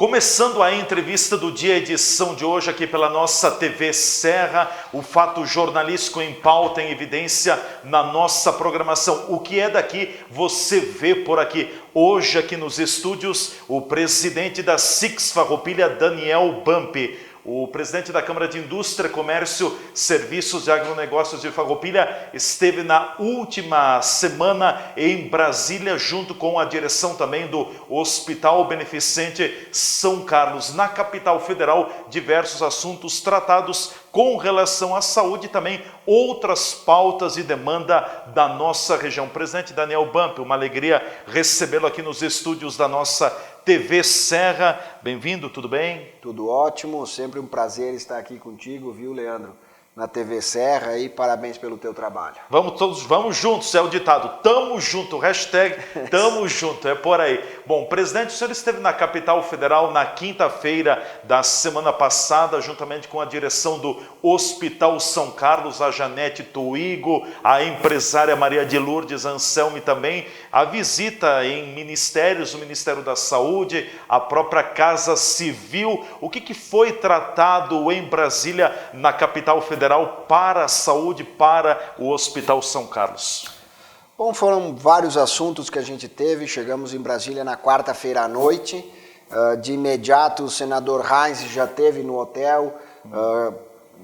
Começando a entrevista do dia, edição de hoje aqui pela nossa TV Serra, o fato jornalístico em pauta, em evidência na nossa programação. O que é daqui, você vê por aqui. Hoje aqui nos estúdios, o presidente da SIX Farroupilha, Daniel Bampi. O presidente da Câmara de Indústria, Comércio, Serviços e Agronegócios de Farroupilha esteve na última semana em Brasília, junto com a direção também do Hospital Beneficente São Carlos. Na capital federal, diversos assuntos tratados com relação à saúde e também outras pautas e demanda da nossa região. Presidente Daniel Bampi, uma alegria recebê-lo aqui nos estúdios da nossa TV Serra. Bem-vindo, tudo bem? Tudo ótimo, sempre um prazer estar aqui contigo, viu, Leandro? Na TV Serra e parabéns pelo teu trabalho. Vamos juntos, é o ditado, tamo junto, hashtag tamo junto, é por aí. Bom, presidente, o senhor esteve na capital federal na quinta-feira da semana passada, juntamente com a direção do Hospital São Carlos, a Janete Toigo, a empresária Maria de Lourdes Anselmi também, a visita em ministérios, o Ministério da Saúde, a própria Casa Civil. O que foi tratado em Brasília, na capital federal, para a saúde, para o Hospital São Carlos? Bom, foram vários assuntos que a gente teve. Chegamos em Brasília na quarta-feira à noite. De imediato, o senador Heinz já esteve no hotel,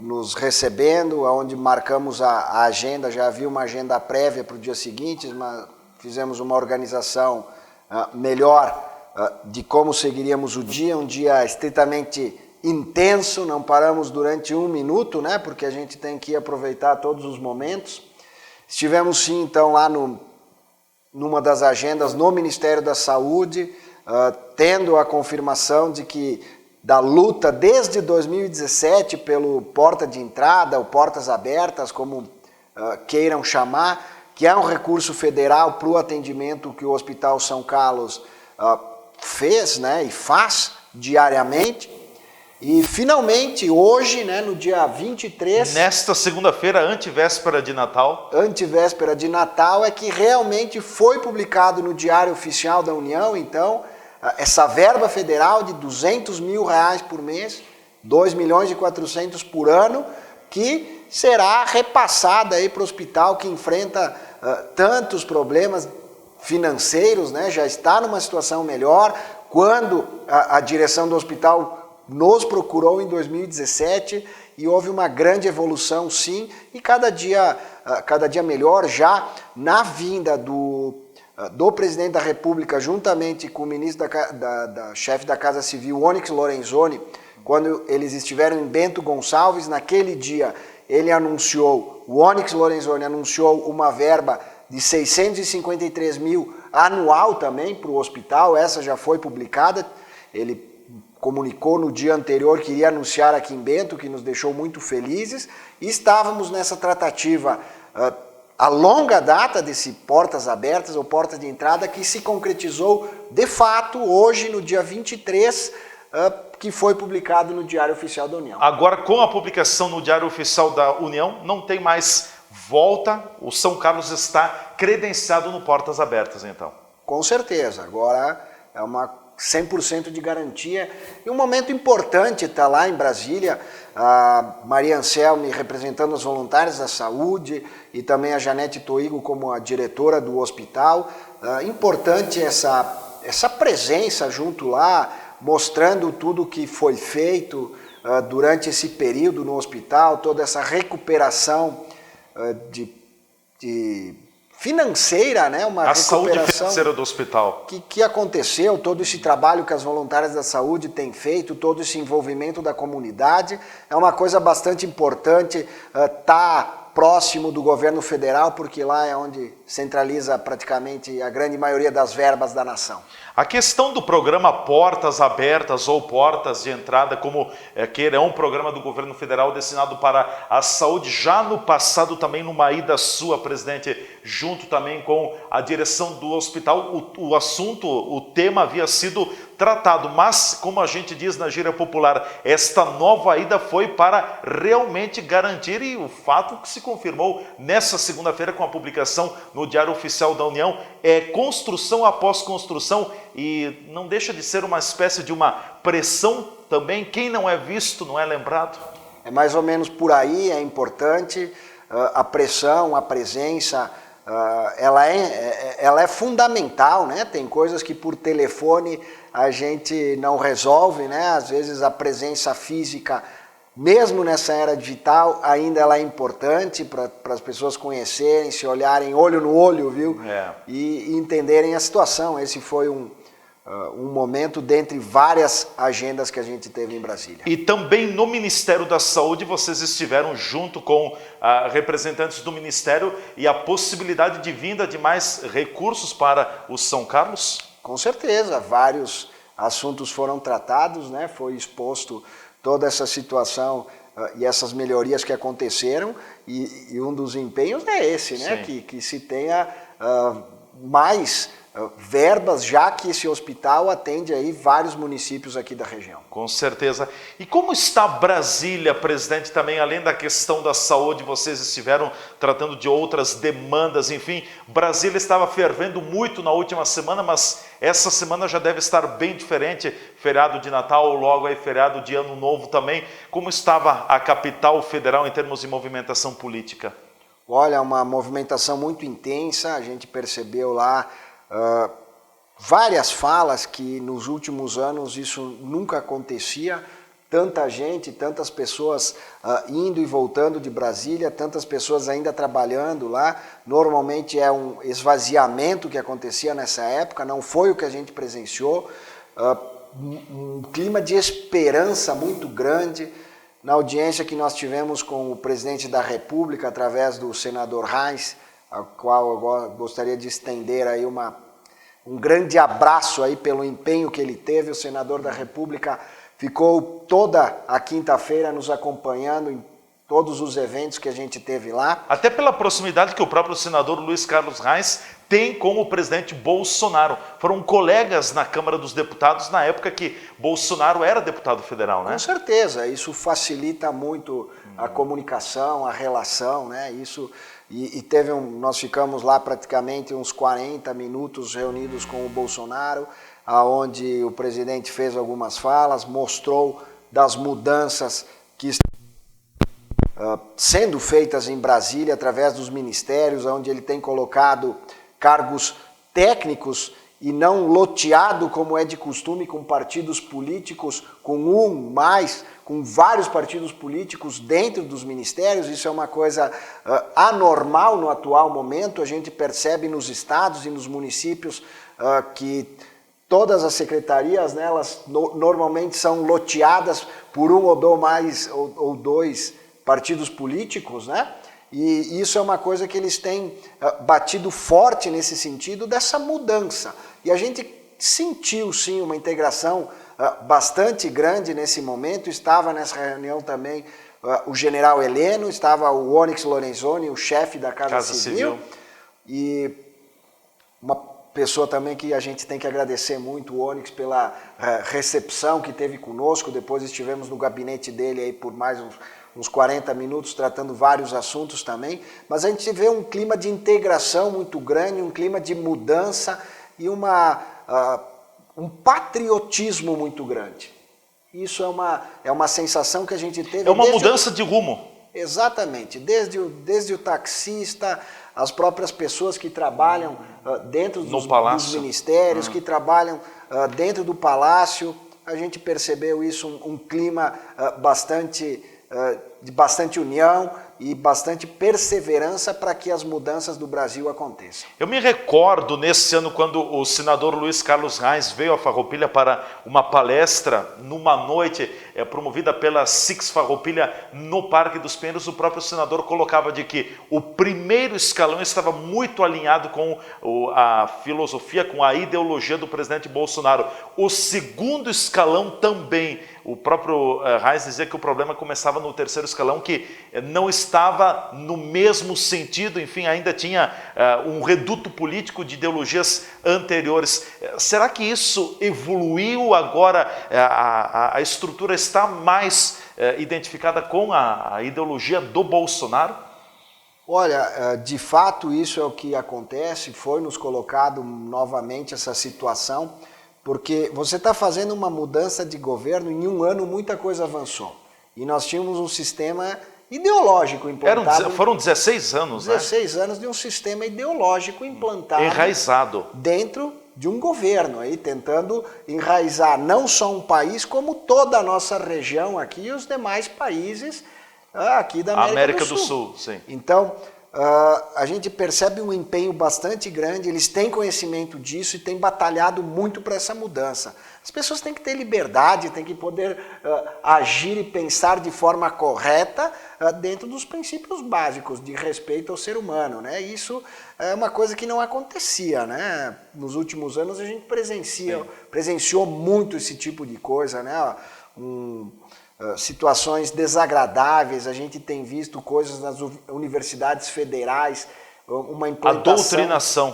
nos recebendo, onde marcamos a agenda. Já havia uma agenda prévia para o dia seguinte, mas fizemos uma organização melhor de como seguiríamos o dia, um dia estritamente intenso, não paramos durante um minuto, né? Porque a gente tem que aproveitar todos os momentos. Estivemos sim, então, lá numa das agendas no Ministério da Saúde, tendo a confirmação de que da luta desde 2017 pelo porta de entrada, ou portas abertas, como queiram chamar, que é um recurso federal para o atendimento que o Hospital São Carlos fez, né? E faz diariamente. E finalmente hoje, né, no dia 23... Nesta segunda-feira, antevéspera de Natal. Antevéspera de Natal é que realmente foi publicado no Diário Oficial da União, então, essa verba federal de R$200 mil por mês, 2.400.000 por ano, que será repassada aí para o hospital que enfrenta tantos problemas financeiros, né, já está numa situação melhor. Quando a direção do hospital nos procurou em 2017 e houve uma grande evolução, sim, e cada dia melhor. Já na vinda do presidente da República, juntamente com o ministro da chefe da Casa Civil, Onyx Lorenzoni, quando eles estiveram em Bento Gonçalves, naquele dia o Onyx Lorenzoni anunciou uma verba de 653 mil anual também para o hospital. Essa já foi publicada. Ele comunicou no dia anterior que iria anunciar aqui em Bento, que nos deixou muito felizes, e estávamos nessa tratativa a longa data desse portas abertas ou portas de entrada, que se concretizou de fato hoje, no dia 23, que foi publicado no Diário Oficial da União. Agora, com a publicação no Diário Oficial da União, não tem mais volta, o São Carlos está credenciado no portas abertas, então? Com certeza, agora é uma 100% de garantia. E um momento importante está lá em Brasília, a Maria Anselmi representando os voluntários da saúde e também a Janete Toigo como a diretora do hospital. Importante essa presença junto lá, mostrando tudo que foi feito durante esse período no hospital, toda essa recuperação financeira, né? Uma saúde financeira do hospital. Que aconteceu, todo esse trabalho que as voluntárias da saúde têm feito, todo esse envolvimento da comunidade, é uma coisa bastante importante estar próximo do governo federal, porque lá é onde centraliza praticamente a grande maioria das verbas da nação. A questão do programa Portas Abertas ou Portas de Entrada, como queira, é um programa do governo federal destinado para a saúde. Já no passado também, numa ida sua, presidente, junto também com a direção do hospital, o assunto, o tema havia sido tratado. Mas, como a gente diz na gíria popular, esta nova ida foi para realmente garantir, e o fato que se confirmou nessa segunda-feira com a publicação no Diário Oficial da União, é construção após construção, e não deixa de ser uma espécie de uma pressão também. Quem não é visto não é lembrado. É mais ou menos por aí, é importante. A pressão, a presença, ela é fundamental, né? Tem coisas que por telefone a gente não resolve, né? Às vezes a presença física, mesmo nessa era digital, ainda ela é importante para as pessoas conhecerem, se olharem olho no olho, viu? E entenderem a situação. Esse foi um momento dentre várias agendas que a gente teve em Brasília. E também no Ministério da Saúde vocês estiveram junto com representantes do Ministério e a possibilidade de vinda de mais recursos para o São Carlos? Com certeza, vários assuntos foram tratados, né? Foi exposto toda essa situação e essas melhorias que aconteceram, e um dos empenhos é esse, né? Que se tenha mais verbas, já que esse hospital atende aí vários municípios aqui da região. Com certeza. E como está Brasília, presidente, também, além da questão da saúde, vocês estiveram tratando de outras demandas, enfim, Brasília estava fervendo muito na última semana, mas essa semana já deve estar bem diferente, feriado de Natal, logo aí feriado de Ano Novo também. Como estava a capital federal em termos de movimentação política? Olha, uma movimentação muito intensa, a gente percebeu lá várias falas que nos últimos anos isso nunca acontecia, tanta gente, tantas pessoas indo e voltando de Brasília, tantas pessoas ainda trabalhando lá. Normalmente é um esvaziamento que acontecia nessa época, não foi o que a gente presenciou, um clima de esperança muito grande. Na audiência que nós tivemos com o presidente da República, através do senador Reis, ao qual eu gostaria de estender aí um grande abraço aí pelo empenho que ele teve. O senador da República ficou toda a quinta-feira nos acompanhando em todos os eventos que a gente teve lá. Até pela proximidade que o próprio senador Luiz Carlos Reis tem com o presidente Bolsonaro. Foram colegas na Câmara dos Deputados na época que Bolsonaro era deputado federal, né? Com certeza, isso facilita muito a comunicação, a relação, né? Isso... E nós ficamos lá praticamente uns 40 minutos reunidos com o Bolsonaro, onde o presidente fez algumas falas, mostrou das mudanças que estão sendo feitas em Brasília através dos ministérios, onde ele tem colocado cargos técnicos e não loteado, como é de costume, com partidos políticos, com vários partidos políticos dentro dos ministérios. Isso é uma coisa anormal no atual momento. A gente percebe nos estados e nos municípios que todas as secretarias, né, elas normalmente são loteadas por um ou dois partidos políticos, né? E isso é uma coisa que eles têm batido forte nesse sentido dessa mudança. E a gente sentiu, sim, uma integração bastante grande nesse momento. Estava nessa reunião também o general Heleno, estava o Onyx Lorenzoni, o chefe da Casa Civil. E uma pessoa também que a gente tem que agradecer muito, o Onyx, pela recepção que teve conosco. Depois estivemos no gabinete dele aí por mais uns 40 minutos, tratando vários assuntos também, mas a gente vê um clima de integração muito grande, um clima de mudança e um patriotismo muito grande. Isso é uma sensação que a gente teve... É uma mudança de rumo. Exatamente, desde o taxista, as próprias pessoas que trabalham dentro dos ministérios, que trabalham dentro do palácio, a gente percebeu isso, um clima de bastante união e bastante perseverança para que as mudanças do Brasil aconteçam. Eu me recordo nesse ano quando o senador Luiz Carlos Reis veio a Farroupilha para uma palestra numa noite promovida pela Six Farroupilha no Parque dos Pinheiros. O próprio senador colocava de que o primeiro escalão estava muito alinhado com a filosofia, com a ideologia do presidente Bolsonaro. O segundo escalão também. o próprio Reis dizia que o problema começava no terceiro escalão, que não estava no mesmo sentido, enfim, ainda tinha um reduto político de ideologias anteriores. Será que isso evoluiu agora? A estrutura está mais identificada com a ideologia do Bolsonaro? Olha, de fato isso é o que acontece, foi nos colocado novamente essa situação, porque você está fazendo uma mudança de governo, em um ano muita coisa avançou. E nós tínhamos um sistema ideológico implantado. Foram 16 anos, 16 anos de um sistema ideológico implantado. Enraizado. Dentro de um governo, aí, tentando enraizar não só um país, como toda a nossa região aqui e os demais países aqui da América do Sul. Sim. Então, a gente percebe um empenho bastante grande, eles têm conhecimento disso e têm batalhado muito para essa mudança. As pessoas têm que ter liberdade, têm que poder agir e pensar de forma correta dentro dos princípios básicos de respeito ao ser humano, né? Isso é uma coisa que não acontecia, né? Nos últimos anos a gente presenciou muito esse tipo de coisa, né? Situações desagradáveis, a gente tem visto coisas nas universidades federais, uma implantação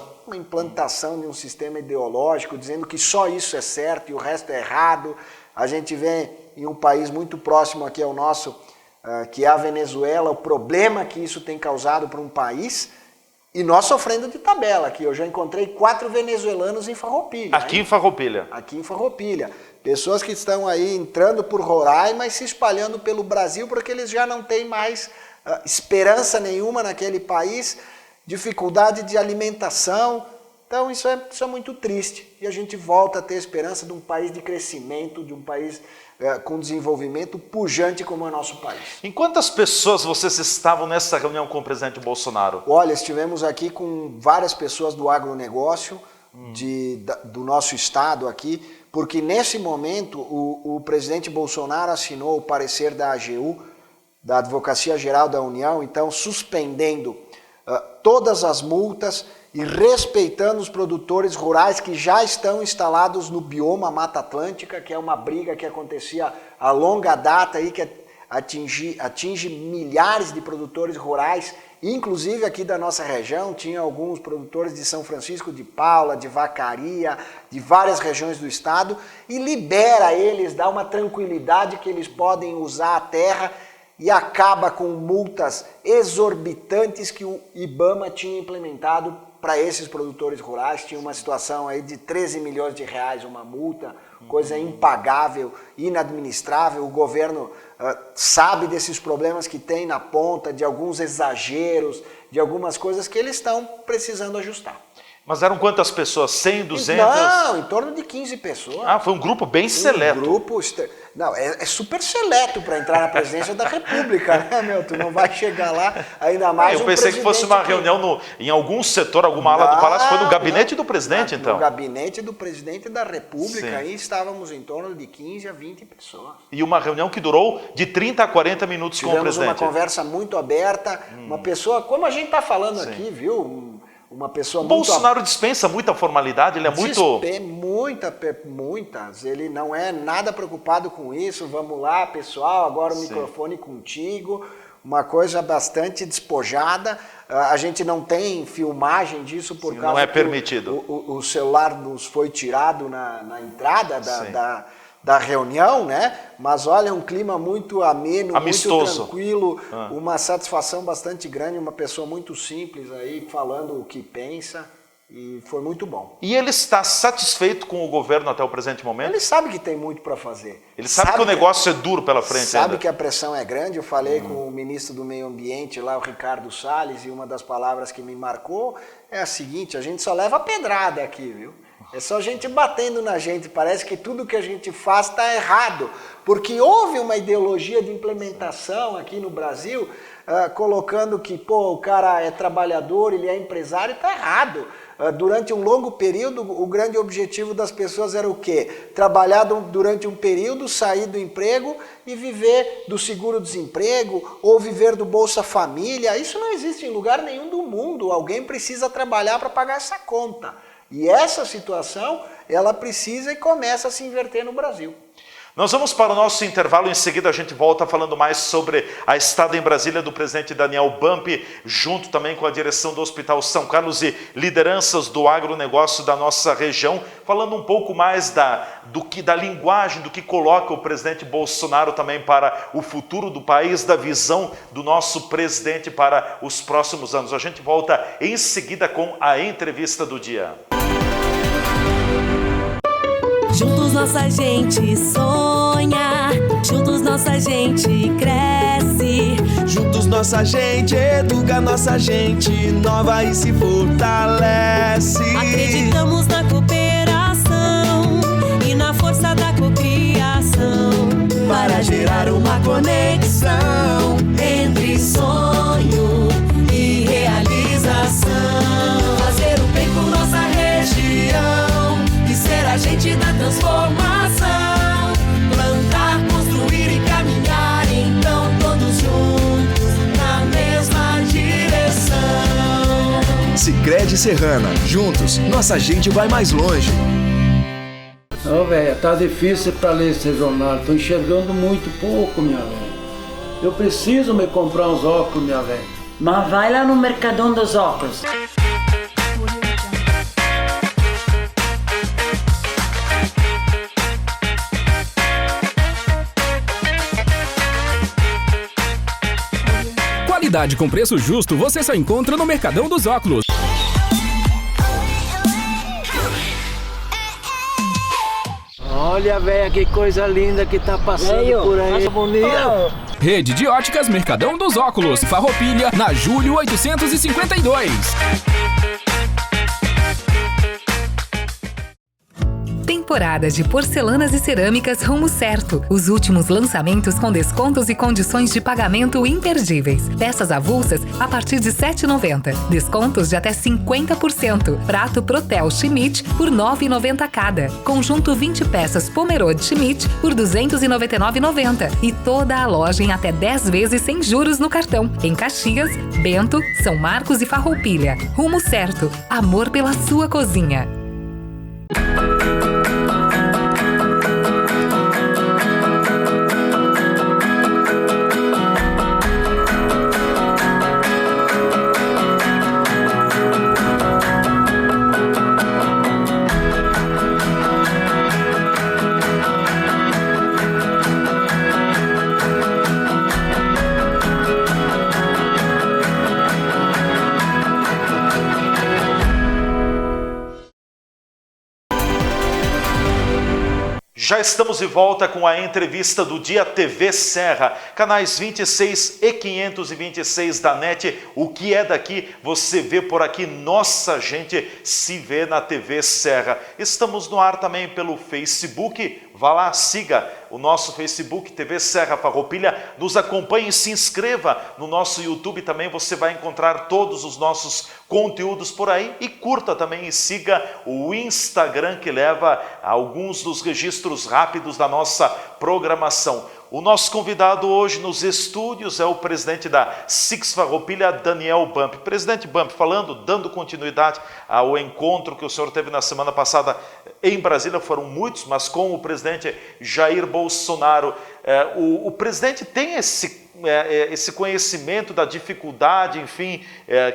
de um sistema ideológico, dizendo que só isso é certo e o resto é errado. A gente vê em um país muito próximo aqui ao nosso, que é a Venezuela, o problema que isso tem causado para um país, e nós sofrendo de tabela aqui. Eu já encontrei 4 venezuelanos em Farroupilha. Aqui em Farroupilha. Aqui em Farroupilha. Pessoas que estão aí entrando por Roraima e se espalhando pelo Brasil porque eles já não têm mais esperança nenhuma naquele país, dificuldade de alimentação. Então isso é muito triste. E a gente volta a ter esperança de um país de crescimento, de um país com desenvolvimento pujante como é o nosso país. Em quantas pessoas vocês estavam nessa reunião com o presidente Bolsonaro? Olha, estivemos aqui com várias pessoas do agronegócio, do nosso estado aqui, porque nesse momento o presidente Bolsonaro assinou o parecer da AGU, da Advocacia Geral da União, então suspendendo todas as multas e respeitando os produtores rurais que já estão instalados no bioma Mata Atlântica, que é uma briga que acontecia a longa data aí, que atinge milhares de produtores rurais, inclusive aqui da nossa região. Tinha alguns produtores de São Francisco de Paula, de Vacaria, de várias regiões do estado, e libera eles, dá uma tranquilidade que eles podem usar a terra e acaba com multas exorbitantes que o IBAMA tinha implementado para esses produtores rurais. Tinha uma situação aí de 13 milhões de reais uma multa, coisa impagável, inadministrável. O governo sabe desses problemas que tem na ponta, de alguns exageros, de algumas coisas que eles estão precisando ajustar. Mas eram quantas pessoas? 100, 200? Não, em torno de 15 pessoas. Ah, foi um grupo bem seleto. Não, é super seleto para entrar na presidência da República, né, meu? Tu não vai chegar lá, ainda mais Eu pensei que fosse uma reunião em algum setor, alguma ala do Palácio. Foi no gabinete do presidente, então? No gabinete do presidente da República, aí estávamos em torno de 15 a 20 pessoas. E uma reunião que durou de 30 a 40 minutos com o presidente. Tivemos uma conversa muito aberta, uma pessoa, como a gente está falando aqui, viu? Uma pessoa muito... Bolsonaro dispensa muita formalidade, ele é muito... Muitas. Ele não é nada preocupado com isso. Vamos lá, pessoal, agora o microfone contigo. Uma coisa bastante despojada. A gente não tem filmagem disso por causa não é permitido. O celular nos foi tirado na entrada da reunião, né? Mas olha, um clima muito ameno, amistoso, muito tranquilo, uma satisfação bastante grande, uma pessoa muito simples aí, falando o que pensa, e foi muito bom. E ele está satisfeito com o governo até o presente momento? Ele sabe que tem muito para fazer. Ele sabe que o negócio é duro pela frente ainda. Sabe que a pressão é grande. Eu falei com o ministro do Meio Ambiente lá, o Ricardo Salles, e uma das palavras que me marcou é a seguinte: a gente só leva pedrada aqui, viu? É só gente batendo na gente, parece que tudo que a gente faz está errado, porque houve uma ideologia de implementação aqui no Brasil, colocando que, o cara é trabalhador, ele é empresário, está errado. Durante um longo período, o grande objetivo das pessoas era o quê? Trabalhar durante um período, sair do emprego e viver do seguro-desemprego ou viver do Bolsa Família. Isso não existe em lugar nenhum do mundo, alguém precisa trabalhar para pagar essa conta. E essa situação, ela precisa e começa a se inverter no Brasil. Nós vamos para o nosso intervalo, em seguida a gente volta falando mais sobre a estada em Brasília do presidente Daniel Bump, junto também com a direção do Hospital São Carlos e lideranças do agronegócio da nossa região, falando um pouco mais da linguagem, do que coloca o presidente Bolsonaro também para o futuro do país, da visão do nosso presidente para os próximos anos. A gente volta em seguida com a entrevista do dia. Juntos nossa gente sonha, juntos nossa gente cresce. Juntos nossa gente educa, nossa gente inova e se fortalece. Acreditamos na cooperação e na força da cocriação Para gerar uma conexão entre sonho e realização. Fazer o bem por nossa região e ser agente da transformação. Plantar, construir e caminhar, então todos juntos na mesma direção. Sicredi Serrana, juntos nossa gente vai mais longe. Ô, velho, tá difícil para ler esse jornal, tô enxergando muito pouco, minha velha. Eu preciso me comprar uns óculos, minha velha. Mas vai lá no Mercadão dos Óculos. Qualidade com preço justo você só encontra no Mercadão dos Óculos. Olha, velho, que coisa linda que tá passando por aí. Bonita. Rede de óticas Mercadão dos Óculos, Farroupilha, na Júlio 852. Temporada de porcelanas e cerâmicas Rumo Certo. Os últimos lançamentos com descontos e condições de pagamento imperdíveis. Peças avulsas a partir de R$ 7,90. Descontos de até 50%. Prato Protel Schmidt por R$ 9,90 cada. Conjunto 20 peças Pomerode Schmidt por R$ 299,90. E toda a loja em até 10 vezes sem juros no cartão. Em Caxias, Bento, São Marcos e Farroupilha. Rumo Certo. Amor pela sua cozinha. Já estamos de volta com a entrevista do dia TV Serra, canais 26 e 526 da NET. O que é daqui, você vê por aqui, nossa gente se vê na TV Serra. Estamos no ar também pelo Facebook, vá lá, siga o nosso Facebook, TV Serra Farroupilha, nos acompanhe e se inscreva no nosso YouTube também, você vai encontrar todos os nossos conteúdos por aí e curta também e siga o Instagram que leva a alguns dos registros rápidos da nossa programação. O nosso convidado hoje nos estúdios é o presidente da SIX Farroupilha, Daniel Bump. Presidente Bump, dando continuidade ao encontro que o senhor teve na semana passada em Brasília, foram muitos, mas com o presidente Jair Bolsonaro. O presidente tem esse conhecimento da dificuldade, enfim,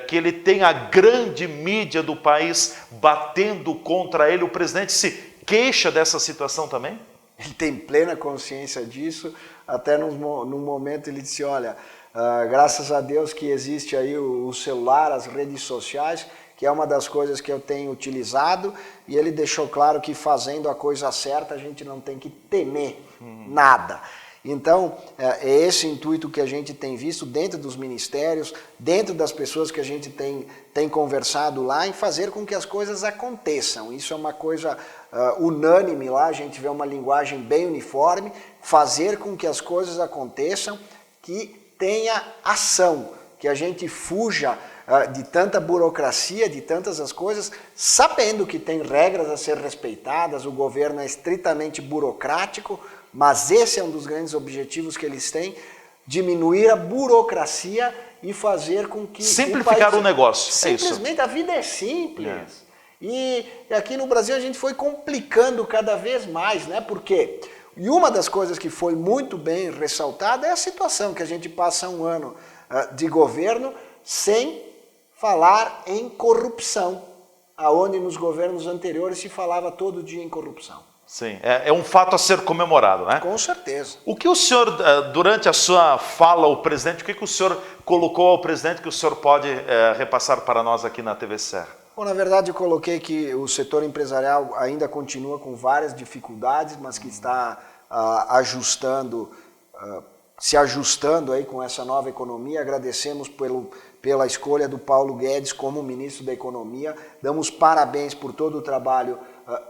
que ele tem a grande mídia do país batendo contra ele. O presidente se queixa dessa situação também? Ele tem plena consciência disso, até num momento ele disse, olha, graças a Deus que existe aí o celular, as redes sociais, que é uma das coisas que eu tenho utilizado, e ele deixou claro que fazendo a coisa certa a gente não tem que temer nada. Então, é esse intuito que a gente tem visto dentro dos ministérios, dentro das pessoas que a gente tem conversado lá, em fazer com que as coisas aconteçam. Isso é uma coisa unânime lá, a gente vê uma linguagem bem uniforme, fazer com que as coisas aconteçam, que tenha ação, que a gente fuja de tanta burocracia, de tantas as coisas, sabendo que tem regras a ser respeitadas, o governo é estritamente burocrático, mas esse é um dos grandes objetivos que eles têm, diminuir a burocracia e fazer com que... Simplificar o negócio, simplesmente, a vida é simples. E aqui no Brasil a gente foi complicando cada vez mais, né? Porque E uma das coisas que foi muito bem ressaltada é a situação que a gente passa um ano de governo sem falar em corrupção, aonde nos governos anteriores se falava todo dia em corrupção. Sim, é um fato a ser comemorado, né? Com certeza. O que o senhor, durante a sua fala ao presidente, o que o senhor colocou ao presidente que o senhor pode repassar para nós aqui na TV Serra? Bom, na verdade eu coloquei que o setor empresarial ainda continua com várias dificuldades, mas que está se ajustando aí com essa nova economia. Agradecemos pela escolha do Paulo Guedes como ministro da Economia. Damos parabéns por todo o trabalho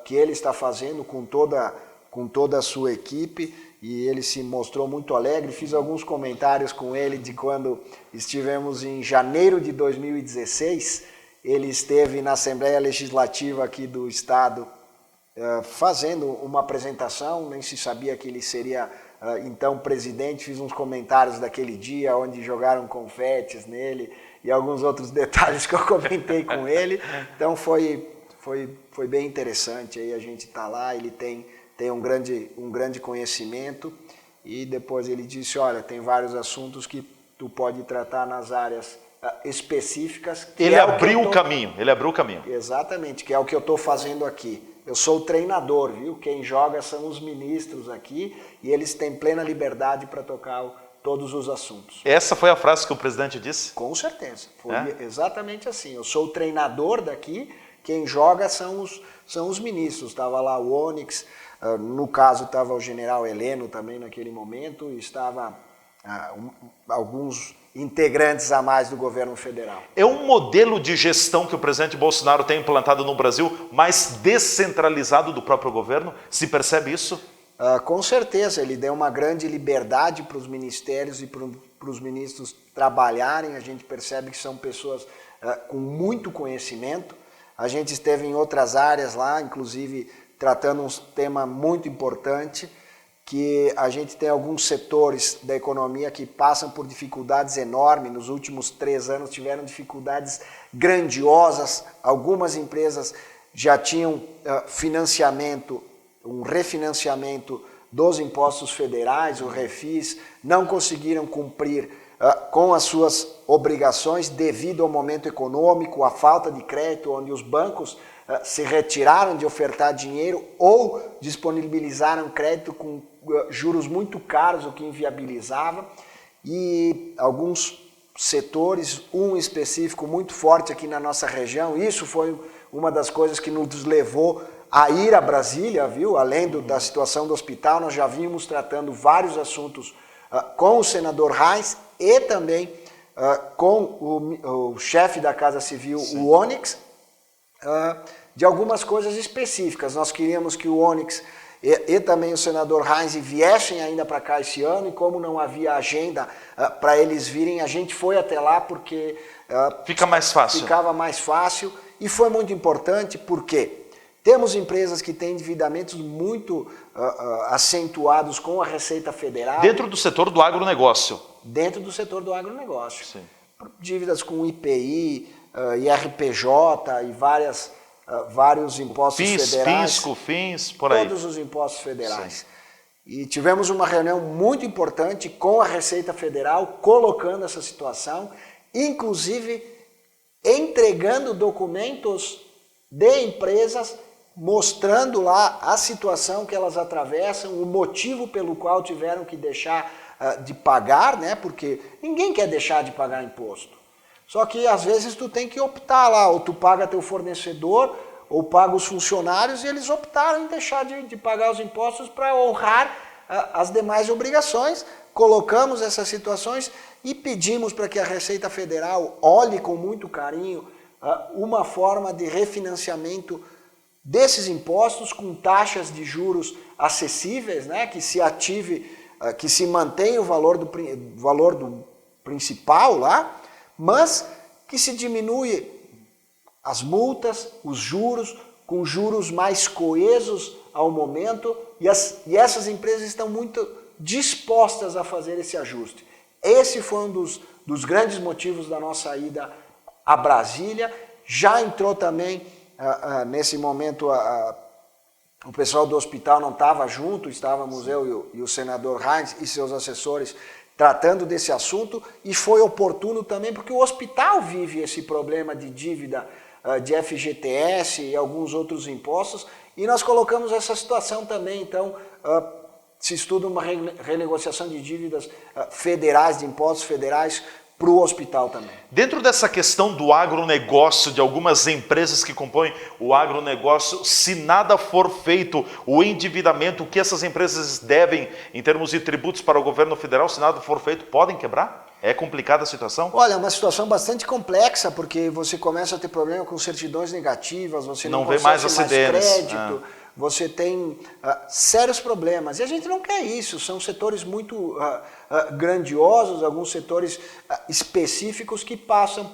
que ele está fazendo com toda a sua equipe, e ele se mostrou muito alegre. Fiz alguns comentários com ele de quando estivemos em janeiro de 2016, ele esteve na Assembleia Legislativa aqui do Estado fazendo uma apresentação, nem se sabia que ele seria então presidente. Fiz uns comentários daquele dia onde jogaram confetes nele e alguns outros detalhes que eu comentei com ele. Então foi bem interessante. Aí a gente está lá, ele tem um grande conhecimento, e depois ele disse, olha, tem vários assuntos que tu pode tratar nas áreas específicas. Ele abriu o caminho. Exatamente, que é o que eu estou fazendo aqui. Eu sou o treinador, viu? Quem joga são os ministros aqui, e eles têm plena liberdade para tocar todos os assuntos. Essa foi a frase que o presidente disse? Com certeza, foi exatamente assim. Eu sou o treinador daqui, quem joga são os ministros. Estava lá o Onyx, no caso estava o general Heleno também naquele momento, e estava alguns integrantes a mais do governo federal. É um modelo de gestão que o presidente Bolsonaro tem implantado no Brasil, mais descentralizado do próprio governo? Se percebe isso? Com certeza, ele deu uma grande liberdade para os ministérios e para os ministros trabalharem. A gente percebe que são pessoas com muito conhecimento. A gente esteve em outras áreas lá, inclusive tratando um tema muito importante, que a gente tem alguns setores da economia que passam por dificuldades enormes. Nos últimos 3 anos tiveram dificuldades grandiosas. Algumas empresas já tinham um refinanciamento dos impostos federais, o Refis, não conseguiram cumprir com as suas obrigações devido ao momento econômico, à falta de crédito, onde os bancos se retiraram de ofertar dinheiro ou disponibilizaram crédito com juros muito caros, o que inviabilizava. E alguns setores, um específico muito forte aqui na nossa região, isso foi uma das coisas que nos levou a ir a Brasília, viu? Além da situação do hospital, nós já vínhamos tratando vários assuntos com o senador Reis e também com o chefe da Casa Civil, sim, o Onyx, de algumas coisas específicas. Nós queríamos que o Onyx e também o senador Reis viessem ainda para cá esse ano, e como não havia agenda para eles virem, a gente foi até lá porque ficava mais fácil, e foi muito importante porque temos empresas que têm endividamentos muito acentuados com a Receita Federal. Dentro do setor do agronegócio. Dentro do setor do agronegócio. Sim. Dívidas com IPI, IRPJ e vários impostos federais. COFINS, por aí. Todos os impostos federais. Sim. E tivemos uma reunião muito importante com a Receita Federal, colocando essa situação, inclusive entregando documentos de empresas, mostrando lá a situação que elas atravessam, o motivo pelo qual tiveram que deixar de pagar, né? Porque ninguém quer deixar de pagar imposto. Só que às vezes tu tem que optar lá, ou tu paga teu fornecedor, ou paga os funcionários, e eles optaram em deixar de pagar os impostos para honrar as demais obrigações. Colocamos essas situações e pedimos para que a Receita Federal olhe com muito carinho uma forma de refinanciamento desses impostos com taxas de juros acessíveis, né, que se ative, que se mantenha o valor do principal lá, mas que se diminui as multas, os juros, com juros mais coesos ao momento, e essas empresas estão muito dispostas a fazer esse ajuste. Esse foi um dos grandes motivos da nossa ida a Brasília. Já entrou também, nesse momento, o pessoal do hospital não estava junto, estávamos eu e o senador Reins e seus assessores tratando desse assunto, e foi oportuno também porque o hospital vive esse problema de dívida de FGTS e alguns outros impostos, e nós colocamos essa situação também. Então, se estuda uma renegociação de dívidas federais, de impostos federais, para o hospital também. Dentro dessa questão do agronegócio, de algumas empresas que compõem o agronegócio, se nada for feito, o endividamento, o que essas empresas devem em termos de tributos para o governo federal, se nada for feito, podem quebrar? É complicada a situação? Olha, é uma situação bastante complexa, porque você começa a ter problema com certidões negativas, você não vê consegue mais mais crédito, você tem sérios problemas. E a gente não quer isso, são setores muito grandiosos, alguns setores específicos que passam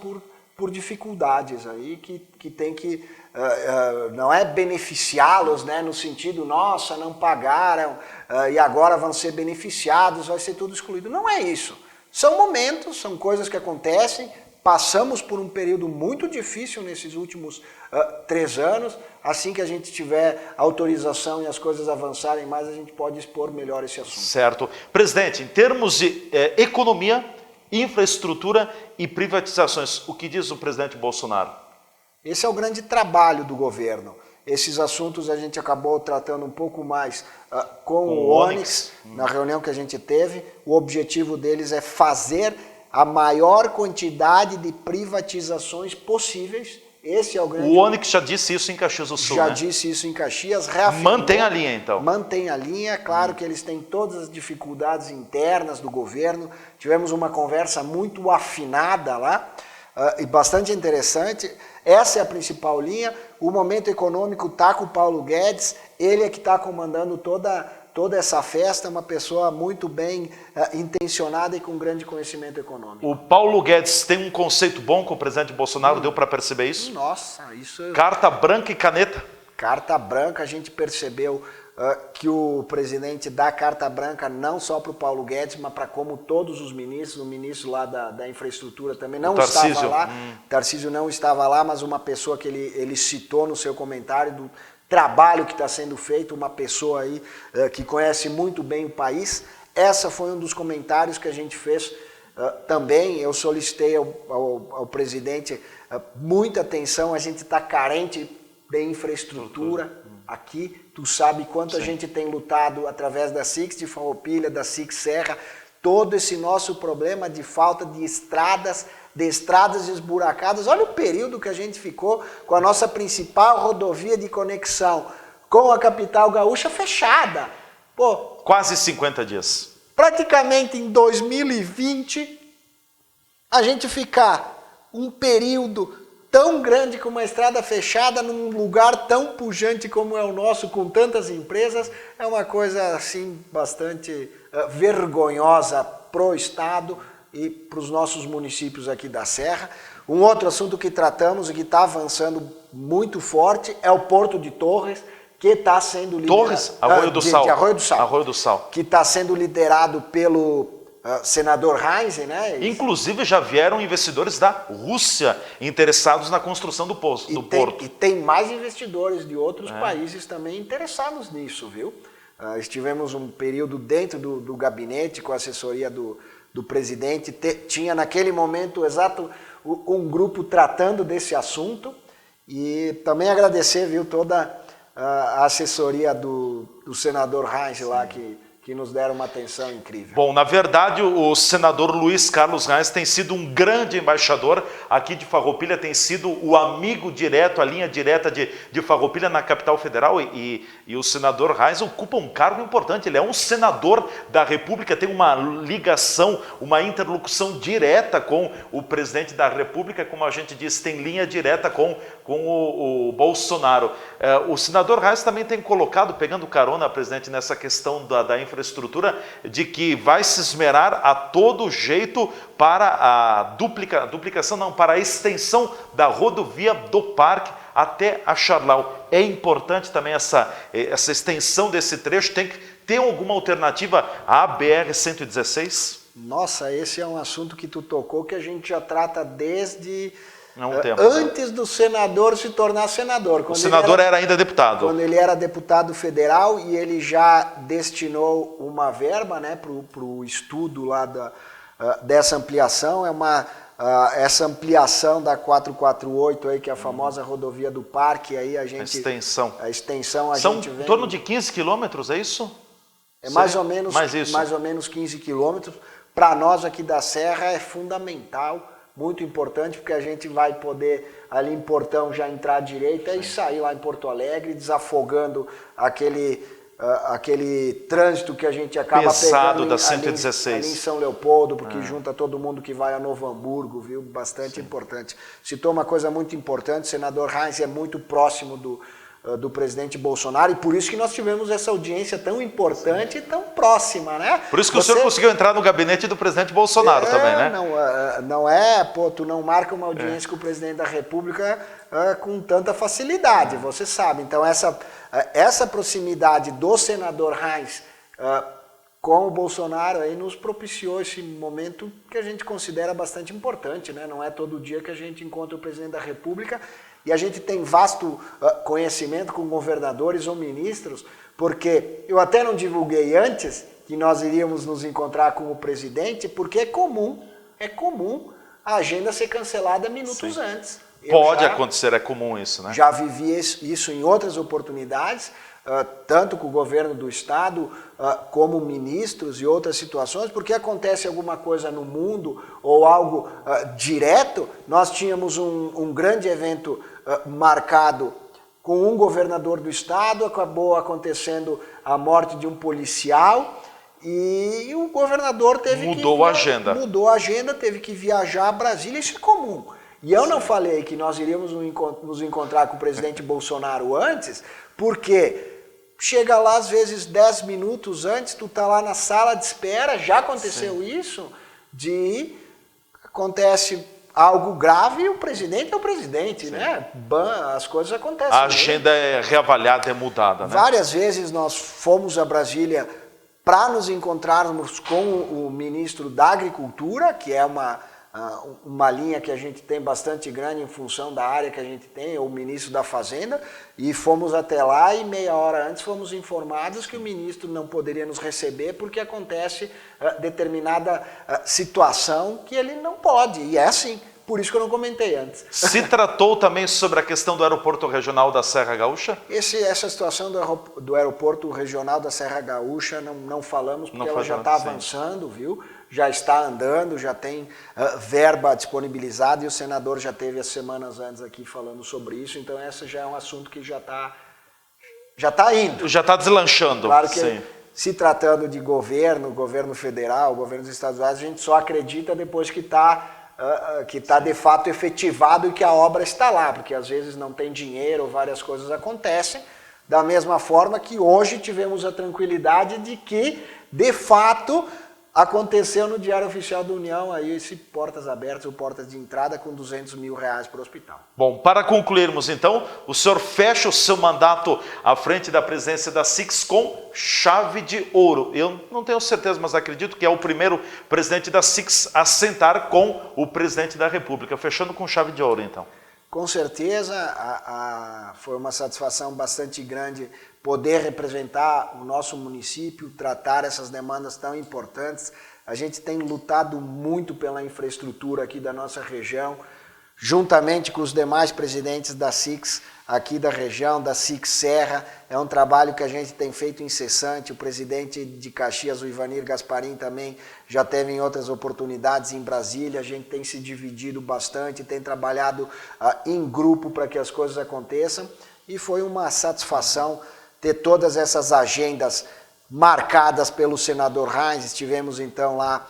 por dificuldades aí, que tem que, não é beneficiá-los, né, no sentido, nossa, não pagaram e agora vão ser beneficiados, vai ser tudo excluído. Não é isso. São momentos, são coisas que acontecem. Passamos por um período muito difícil nesses últimos 3 anos. Assim que a gente tiver autorização e as coisas avançarem mais, a gente pode expor melhor esse assunto. Certo. Presidente, em termos de economia, infraestrutura e privatizações, o que diz o presidente Bolsonaro? Esse é o grande trabalho do governo. Esses assuntos a gente acabou tratando um pouco mais com o Onyx, na reunião que a gente teve. O objetivo deles é fazer a maior quantidade de privatizações possíveis. Esse é o grande... O Onyx já disse isso em Caxias do Sul, Já né? disse isso em Caxias, reafirmou. Mantém a linha, então. Mantém a linha. Claro que eles têm todas as dificuldades internas do governo. Tivemos uma conversa muito afinada lá e bastante interessante. Essa é a principal linha. O momento econômico está com o Paulo Guedes. Ele é que está comandando toda essa festa, uma pessoa muito bem intencionada e com grande conhecimento econômico. O Paulo Guedes tem um conceito bom com o presidente Bolsonaro, deu para perceber isso? Nossa, isso... Carta branca e caneta. Carta branca, a gente percebeu que o presidente dá carta branca não só para o Paulo Guedes, mas para como todos os ministros. O ministro lá da infraestrutura também não estava lá. Tarcísio não estava lá, mas uma pessoa que ele citou no seu comentário do trabalho que está sendo feito, uma pessoa aí que conhece muito bem o país. Essa foi um dos comentários que a gente fez também. Eu solicitei ao presidente muita atenção, a gente está carente de infraestrutura aqui. Tu sabe quanto a gente tem lutado através da SIX de Farroupilha, da SIX Serra, todo esse nosso problema de falta de estradas esburacadas. Olha o período que a gente ficou com a nossa principal rodovia de conexão com a capital gaúcha fechada. Pô, quase 50 dias. Praticamente em 2020, a gente ficar um período tão grande com uma estrada fechada num lugar tão pujante como é o nosso, com tantas empresas, é uma coisa assim bastante vergonhosa pro Estado e para os nossos municípios aqui da Serra. Um outro assunto que tratamos e que está avançando muito forte é o Porto de Torres, que está sendo liderado... Torres? Arroio do Sal. De Arroio do Sal. Arroio do Sal. Que está sendo liderado pelo senador Reins, né? Inclusive já vieram investidores da Rússia interessados na construção do porto. E tem mais investidores de outros países também interessados nisso, viu? Estivemos um período dentro do gabinete com a assessoria do presidente, tinha naquele momento exato um grupo tratando desse assunto, e também agradecer, viu, toda a assessoria do senador Reins lá, que nos deram uma atenção incrível. Bom, na verdade, o senador Luiz Carlos Reins tem sido um grande embaixador aqui de Farroupilha, tem sido o amigo direto, a linha direta de Farroupilha na capital federal, e o senador Reins ocupa um cargo importante. Ele é um senador da República, tem uma ligação, uma interlocução direta com o presidente da República, como a gente diz, tem linha direta com o Bolsonaro. O senador Reins também tem colocado, pegando carona, presidente, nessa questão da infraestrutura, de que vai se esmerar a todo jeito para a duplicação, não, para a extensão da rodovia do Parque até a Charlau. É importante também essa extensão desse trecho. Tem que ter alguma alternativa à BR-116? Nossa, esse é um assunto que tu tocou, que a gente já trata desde antes do senador se tornar senador. O senador era ainda deputado. Quando ele era deputado federal, e ele já destinou uma verba, né, para o estudo lá dessa ampliação. Essa ampliação da 448 aí, que é a famosa rodovia do Parque, aí a gente... A extensão. São gente vem... em torno de 15 quilômetros, é isso? É mais ou menos 15 quilômetros. Para nós aqui da Serra é fundamental, muito importante, porque a gente vai poder ali em Portão já entrar à direita e sair lá em Porto Alegre, desafogando aquele trânsito que a gente acaba pesado pegando da 116. ali em São Leopoldo, porque junta todo mundo que vai a Novo Hamburgo, viu? Bastante importante. Citou uma coisa muito importante, o senador Reins é muito próximo do presidente Bolsonaro, e por isso que nós tivemos essa audiência tão importante e tão próxima, né? Por isso que o senhor conseguiu entrar no gabinete do presidente Bolsonaro também, né? Tu não marca uma audiência com o presidente da República com tanta facilidade, você sabe. Então essa proximidade do senador Reins com o Bolsonaro aí nos propiciou esse momento que a gente considera bastante importante, né? Não é todo dia que a gente encontra o presidente da República, e a gente tem vasto conhecimento com governadores ou ministros, porque eu até não divulguei antes que nós iríamos nos encontrar com o presidente, porque é comum a agenda ser cancelada minutos antes. Pode acontecer, é comum isso, né? Já vivi isso em outras oportunidades, tanto com o governo do estado, como ministros e outras situações, porque acontece alguma coisa no mundo ou algo direto. Nós tínhamos um grande evento marcado com um governador do estado, acabou acontecendo a morte de um policial e o governador mudou a agenda, teve que viajar a Brasília. Isso é comum. E eu não falei que nós iríamos nos encontrar com o presidente Bolsonaro antes, porque chega lá às vezes 10 minutos antes, tu tá lá na sala de espera, já aconteceu isso, acontece algo grave e o presidente é o presidente, né? As coisas acontecem. A agenda é reavaliada, é mudada, né? Várias vezes nós fomos a Brasília para nos encontrarmos com o ministro da Agricultura, que é uma linha que a gente tem bastante grande em função da área que a gente tem, o ministro da Fazenda, e fomos até lá e meia hora antes fomos informados que o ministro não poderia nos receber porque acontece determinada situação que ele não pode, e é assim, por isso que eu não comentei antes. Se tratou também sobre a questão do aeroporto regional da Serra Gaúcha? Essa situação do aeroporto regional da Serra Gaúcha não falamos, porque ela já está avançando, viu? Já está andando, já tem verba disponibilizada, e o senador já teve as semanas antes aqui falando sobre isso, então esse já é um assunto que já está indo. Já está deslanchando. Claro que se tratando de governo federal, governos estaduais, a gente só acredita depois que está de fato efetivado e que a obra está lá, porque às vezes não tem dinheiro, várias coisas acontecem, da mesma forma que hoje tivemos a tranquilidade de que, de fato, aconteceu no Diário Oficial da União aí esse portas abertas ou portas de entrada com R$200 mil para o hospital. Bom, para concluirmos então, o senhor fecha o seu mandato à frente da presidência da SIX com chave de ouro. Eu não tenho certeza, mas acredito que é o primeiro presidente da SIX a sentar com o presidente da República, fechando com chave de ouro então. Com certeza, foi uma satisfação bastante grande poder representar o nosso município, tratar essas demandas tão importantes. A gente tem lutado muito pela infraestrutura aqui da nossa região, juntamente com os demais presidentes da SIX aqui da região, da SIX Serra. É um trabalho que a gente tem feito incessante. O presidente de Caxias, o Ivanir Gasparim, também já teve em outras oportunidades em Brasília. A gente tem se dividido bastante, tem trabalhado em grupo para que as coisas aconteçam, e foi uma satisfação ter todas essas agendas marcadas pelo senador Reins. Estivemos então lá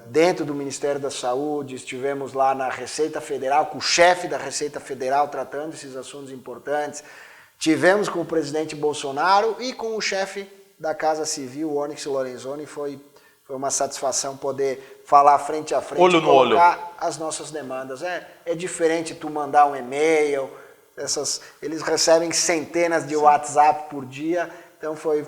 dentro do Ministério da Saúde, estivemos lá na Receita Federal, com o chefe da Receita Federal tratando esses assuntos importantes, tivemos com o presidente Bolsonaro e com o chefe da Casa Civil, o Onyx Lorenzoni. Foi uma satisfação poder falar frente a frente, olho no colocar as nossas demandas. É diferente tu mandar um e-mail, eles recebem centenas de WhatsApp por dia, então foi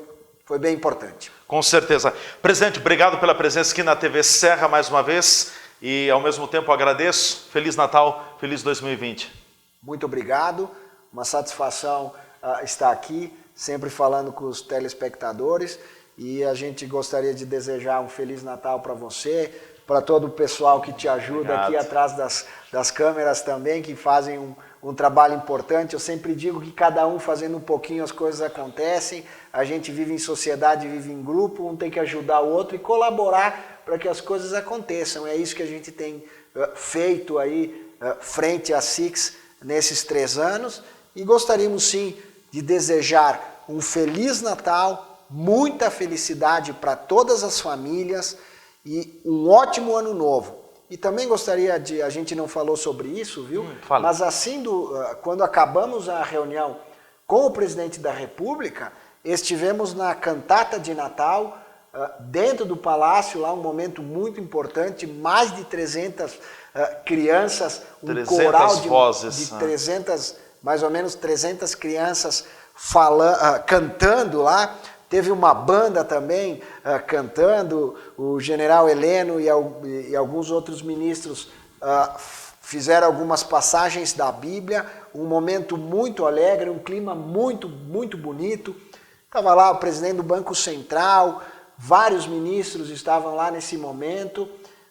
bem importante. Com certeza. Presidente, obrigado pela presença aqui na TV Serra mais uma vez, e ao mesmo tempo agradeço. Feliz Natal Feliz 2020. Muito obrigado, uma satisfação estar aqui, sempre falando com os telespectadores, e a gente gostaria de desejar um Feliz Natal para você, para todo o pessoal que te ajuda aqui atrás das câmeras também, que fazem um trabalho importante. Eu sempre digo que cada um fazendo um pouquinho as coisas acontecem, a gente vive em sociedade, vive em grupo, um tem que ajudar o outro e colaborar para que as coisas aconteçam. É isso que a gente tem feito aí frente à SIX nesses 3 anos, e gostaríamos sim de desejar um Feliz Natal, muita felicidade para todas as famílias e um ótimo ano novo. E também gostaria de, a gente não falou sobre isso, viu? Mas assim, quando acabamos a reunião com o presidente da República, estivemos na cantata de Natal, dentro do palácio, lá um momento muito importante, mais de 300 crianças, um 300 coral vozes, de 300, mais ou menos 300 crianças cantando lá. Teve uma banda também cantando, o general Heleno e alguns outros ministros fizeram algumas passagens da Bíblia, um momento muito alegre, um clima muito, muito bonito. Estava lá o presidente do Banco Central, vários ministros estavam lá nesse momento.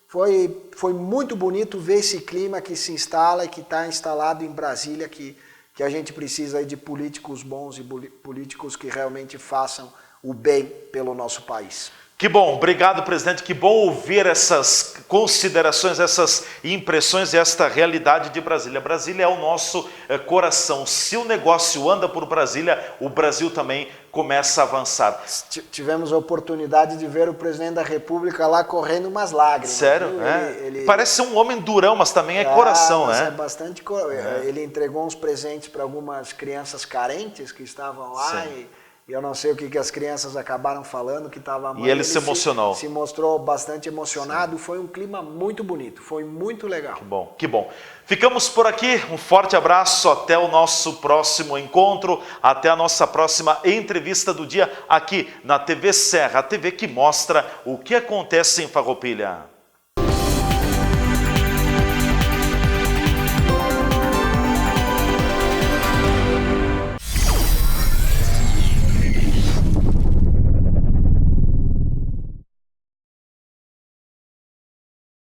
Foi muito bonito ver esse clima que se instala e que está instalado em Brasília, que a gente precisa aí de políticos bons e políticos que realmente façam o bem pelo nosso país. Que bom, obrigado, presidente, que bom ouvir essas considerações, essas impressões e esta realidade de Brasília. Brasília é o nosso coração. Se o negócio anda por Brasília, o Brasil também começa a avançar. Tivemos a oportunidade de ver o presidente da República lá correndo umas lágrimas. Sério? Ele parece ser um homem durão, mas também é coração, né? É bastante Ele entregou uns presentes para algumas crianças carentes que estavam lá. E eu não sei o que as crianças acabaram falando, que estava E ele se emocionou. Se mostrou bastante emocionado. Sim. Foi um clima muito bonito, foi muito legal. Que bom, que bom. Ficamos por aqui, um forte abraço, até o nosso próximo encontro, até a nossa próxima entrevista do dia aqui na TV Serra, a TV que mostra o que acontece em Farroupilha.